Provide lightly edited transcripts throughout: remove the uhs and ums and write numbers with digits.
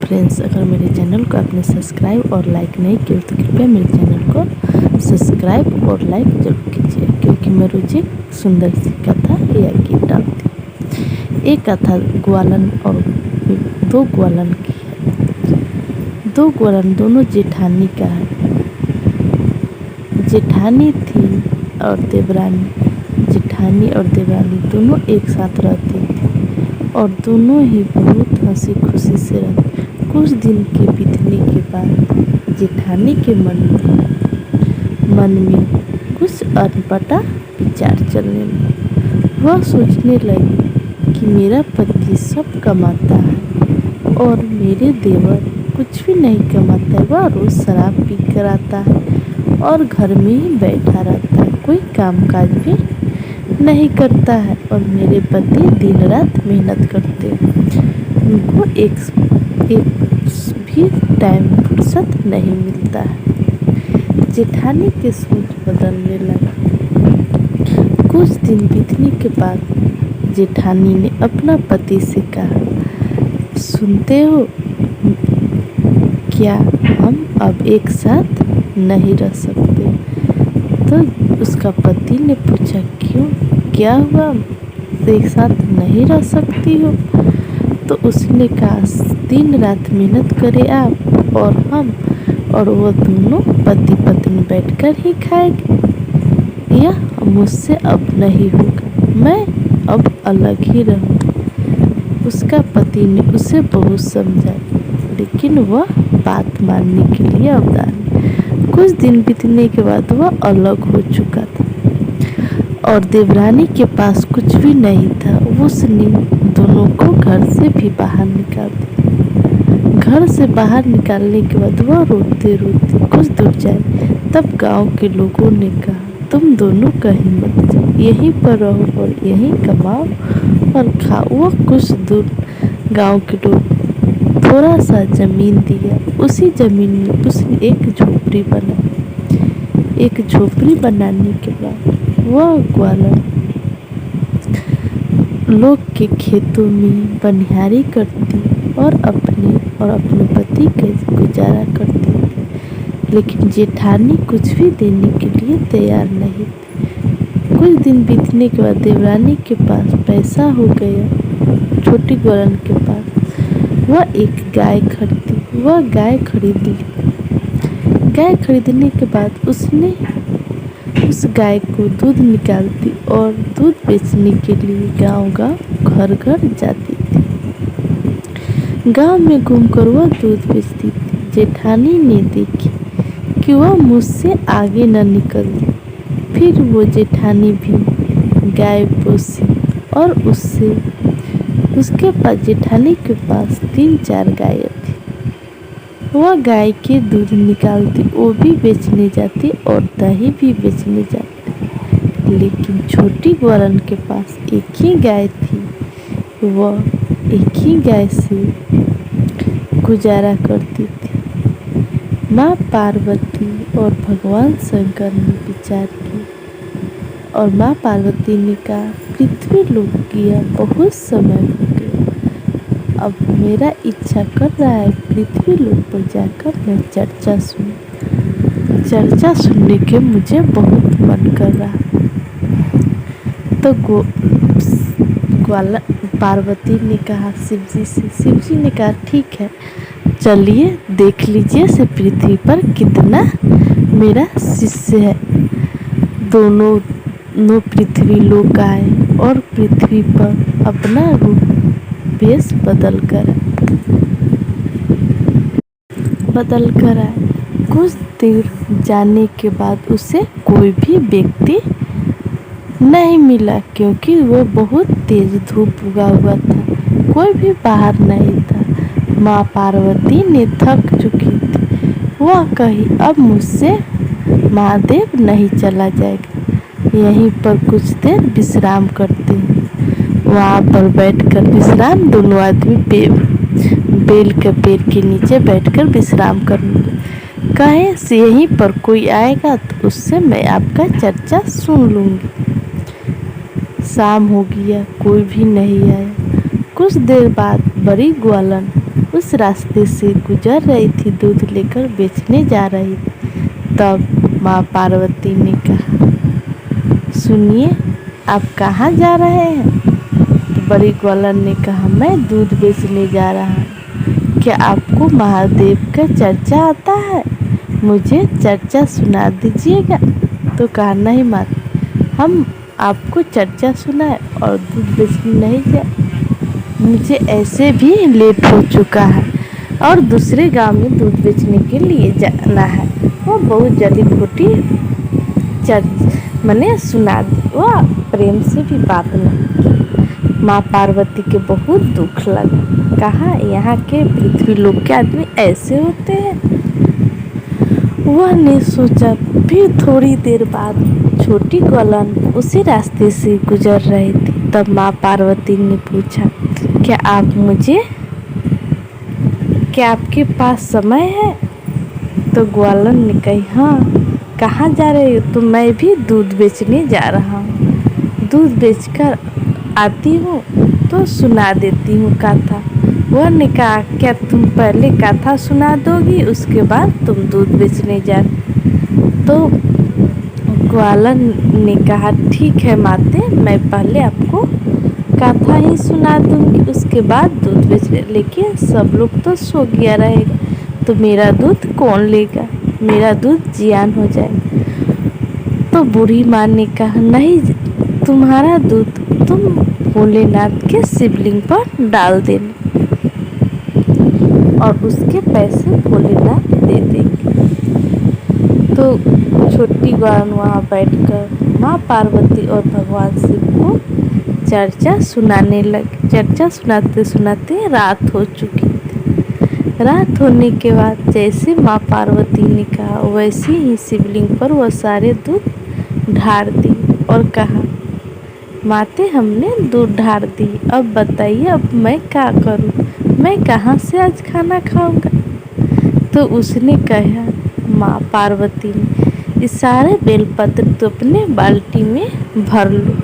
Friends, अगर मेरे channel को आपने सब्सक्राइब और लाइक नहीं किया तो कृपया मेरे चैनल को सब्सक्राइब और लाइक जरूर कीजिए, क्योंकि मैं रोज एक सुंदर सी कथा या गीत डालती हूँ। एक कथा ग्वालन और दो ग्वालन की है। दो ग्वालन दोनों जेठानी का है। जेठानी थी और देवरानी। जेठानी और देवरानी दोनों एक साथ रहती थी और दोनों ही बहुत हंसी खुशी से रहते। कुछ दिन के बीतने के बाद जेठानी के मन में कुछ अटपटा विचार चलने लगा। वह सोचने लगी कि मेरा पति सब कमाता है और मेरे देवर कुछ भी नहीं कमाता है। वह रोज शराब पी कर आता है और घर में ही बैठा रहता है, कोई कामकाज भी नहीं करता है। और मेरे पति दिन रात मेहनत करते हैं, उनको एक भी टाइम फुर्सत नहीं मिलता है। जेठानी की सोच बदलने लगा। कुछ दिन बीतने के बाद जेठानी ने अपना पति से कहा, सुनते हो क्या, हम अब एक साथ नहीं रह सकते। तो उसका पति ने पूछा, क्यों, क्या हुआ, एक साथ नहीं रह सकती हो? तो उसने कहा, दिन रात मेहनत करे आप और हम, और वो दोनों पति पत्नी बैठकर ही खाएंगे। यह मुझसे अब नहीं होगा, मैं अब अलग ही रहूँगी। उसका पति ने उसे बहुत समझाया, लेकिन वह बात मानने के लिए अवदान। कुछ दिन बीतने के बाद वह अलग हो चुका था और देवरानी के पास कुछ भी नहीं था। उसने दोनों को घर से भी बाहर निकाल दिया। घर से बाहर निकालने के बाद वह रोते रोते कुछ दूर जाए। तब गांव के लोगों ने कहा, तुम दोनों कहीं मत जाओ, यहीं पर रहो और यहीं कमाओ और खाओ। वह कुछ दूर गांव के लोग थोड़ा सा जमीन दिया। उसी जमीन में उसने एक झोपड़ी बनाई। एक झोपड़ी बनाने के बाद वह ग्वालन लोग के खेतों में बनिहारी करती और अपने पति का गुजारा करती थी। लेकिन जेठानी कुछ भी देने के लिए तैयार नहीं थी। कुछ दिन बीतने के बाद देवरानी के पास पैसा हो गया। छोटी ग्वालन के पास वह एक गाय खरीदी। वह गाय खरीद ली। गाय खरीदने के बाद उसने उस गाय को दूध निकालती और दूध बेचने के लिए गांव-गांव, घर-घर जाती थी। गांव में घूमकर वह दूध बेचती थी। जेठानी ने देखी कि वह मुझसे आगे न निकल। फिर वो जेठानी भी गाय पोसी और उसके पास जेठानी के पास 3-4 गायें थी। वह गाय के दूध निकालती, वो भी बेचने जाती और दही भी बेचने जाती। लेकिन छोटी ग्वालन के पास एक ही गाय थी। वह एक ही गाय से गुजारा करती थी। माँ पार्वती और भगवान शंकर ने विचार किया और माँ पार्वती ने कहा, पृथ्वी लोक किया बहुत समय हो गया, अब मेरा इच्छा कर रहा है पृथ्वी लोक पर जाकर मैं चर्चा सुनने के मुझे बहुत मन कर रहा है। तो पार्वती ने कहा शिवजी से। शिवजी ने कहा, ठीक है, चलिए देख लीजिए से पृथ्वी पर कितना मेरा शिष्य है। दोनों पृथ्वी लोक आए और पृथ्वी पर अपना रूप भेष बदल कर आए। कुछ देर जाने के बाद उसे कोई भी व्यक्ति नहीं मिला, क्योंकि वो बहुत तेज धूप उगा हुआ था। कोई भी बाहर नहीं था। माँ पार्वती ने थक चुकी थी। वह कही, अब मुझसे महादेव नहीं चला जाएगा, यहीं पर कुछ देर विश्राम करते हैं। वहाँ पर बैठकर विश्राम, दोनों आदमी बेल के पेड़ के नीचे बैठकर विश्राम करने कहे से यहीं पर कोई आएगा तो उससे मैं आपका चर्चा सुन लूँगी। शाम हो गया, कोई भी नहीं आया। कुछ देर बाद बड़ी ग्वालन उस रास्ते से गुजर रही थी, दूध लेकर बेचने जा रही थी। तब माँ पार्वती ने कहा, सुनिए, आप कहाँ जा रहे हैं? तो बड़ी ग्वालन ने कहा, मैं दूध बेचने जा रहा हूँ। क्या आपको महादेव का चर्चा आता है? मुझे चर्चा सुना दीजिएगा। तो कहा, नहीं माँ, हम आपको चर्चा सुनाए और दूध बेचने नहीं जाए। मुझे ऐसे भी लेट हो चुका है और दूसरे गांव में दूध बेचने के लिए जाना है। वो बहुत जल्दी खोटी मैंने सुना दी। वह प्रेम से भी बात नहीं की। माँ पार्वती के बहुत दुख लगा। कहा, यहाँ के पृथ्वी लोक के आदमी ऐसे होते हैं? वह ने सोचा। फिर थोड़ी देर बाद छोटी ग्वालन उसी रास्ते से गुजर रही थी। तब माँ पार्वती ने पूछा, क्या आपके पास समय है? तो ग्वालन ने कही, हाँ। कहाँ जा रहे हो? तो मैं भी दूध बेचने जा रहा हूँ। दूध बेचकर आती हूँ तो सुना देती हूँ कथा। वह ने कहा, क्या तुम पहले कथा सुना दोगी, उसके बाद तुम दूध बेचने जा? तो ग्वालन ने कहा, ठीक है माते, मैं पहले आपको कथा ही सुना दूंगी, उसके बाद दूध बेचने। लेकिन सब लोग तो सो गया रहेगा, तो मेरा दूध कौन लेगा? मेरा दूध जियान हो जाए। तो बूढ़ी माँ ने कहा, नहीं, तुम्हारा दूध तुम भोलेनाथ के शिवलिंग पर डाल देना और उसके पैसे भोलेनाथ दे देंगे। तो छोटी ग्वालन वहाँ बैठकर माँ पार्वती और भगवान शिव को चर्चा सुनाने लगी। चर्चा सुनाते सुनाते रात हो चुकी थी। रात होने के बाद जैसे माँ पार्वती ने कहा, वैसे ही शिवलिंग पर वह सारे दूध ढार दी और कहा, माते, हमने दूध ढार दी, अब बताइए, अब मैं क्या करूं? मैं कहाँ से आज खाना खाऊंगा? तो उसने कहा, माँ पार्वती ने, इस सारे बेलपत्र तो अपने बाल्टी में भर लो।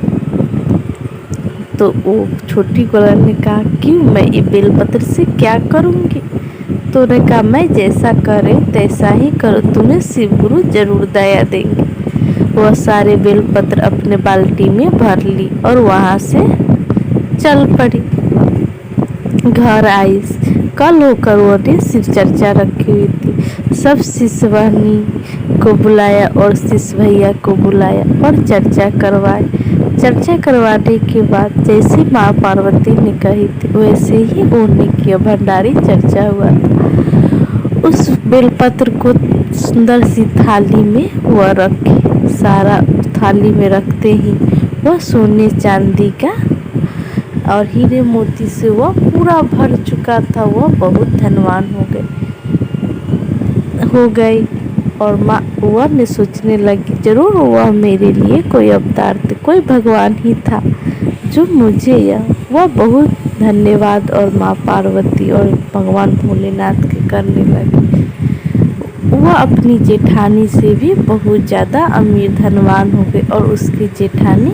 तो वो छोटी ग्वालन ने कहा, क्यों, मैं ये बेलपत्र से क्या करूंगी? तो उन्होंने कहा, मैं जैसा करे तैसा ही करो, तुम्हें शिव गुरु जरूर दया देंगे। वह सारे बेलपत्र अपने बाल्टी में भर ली और वहाँ से चल पड़ी। घर आई। कल होकर वो ने शिव चर्चा रखी हुई थी। सब शिष्य बहनी को बुलाया और शिष्य भैया को बुलाया और चर्चा करवाई। चर्चा करवाने के बाद जैसे माँ पार्वती ने कही थी, वैसे ही ओढ़ने की भंडारी चर्चा हुआ था। उस बेलपत्र को सुंदर सी थाली में वह रखी। सारा थाली में रखते ही वह सोने चांदी का और हीरे मोती से वह पूरा भर चुका था। वह बहुत धनवान हो गई और माँ वह ने सोचने लगी, जरूर वह मेरे लिए कोई अवतार थे, कोई भगवान ही था जो मुझे वह बहुत धन्यवाद और माँ पार्वती और भगवान भोलेनाथ के करने लगी। वह अपनी जेठानी से भी बहुत ज़्यादा अमीर धनवान हो गए और उसकी जेठानी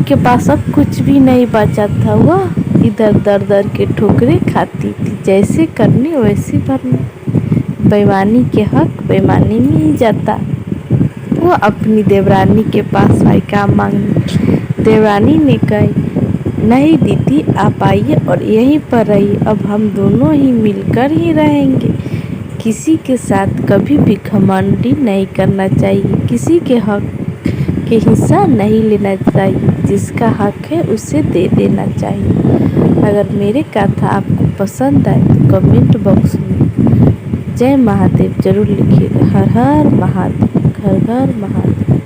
के पास अब कुछ भी नहीं बचा था। वह इधर दर दर के ठोकरें खाती थी, जैसे करनी वैसी भरनी। बेईमानी के हक बेईमानी में ही जाता। वह अपनी देवरानी के पास आई काम मांगने। देवरानी ने कही, नहीं दीदी, आप आइए और यहीं पर रहिए, अब हम दोनों ही मिलकर ही रहेंगे। किसी के साथ कभी भी घमंडी नहीं करना चाहिए, किसी के हक के हिस्सा नहीं लेना चाहिए, जिसका हक है उसे दे देना चाहिए। अगर मेरे कथा आपको पसंद आए तो कमेंट बॉक्स में जय महादेव जरूर लिखिएगा। हर हर महादेव, घर घर महादेव।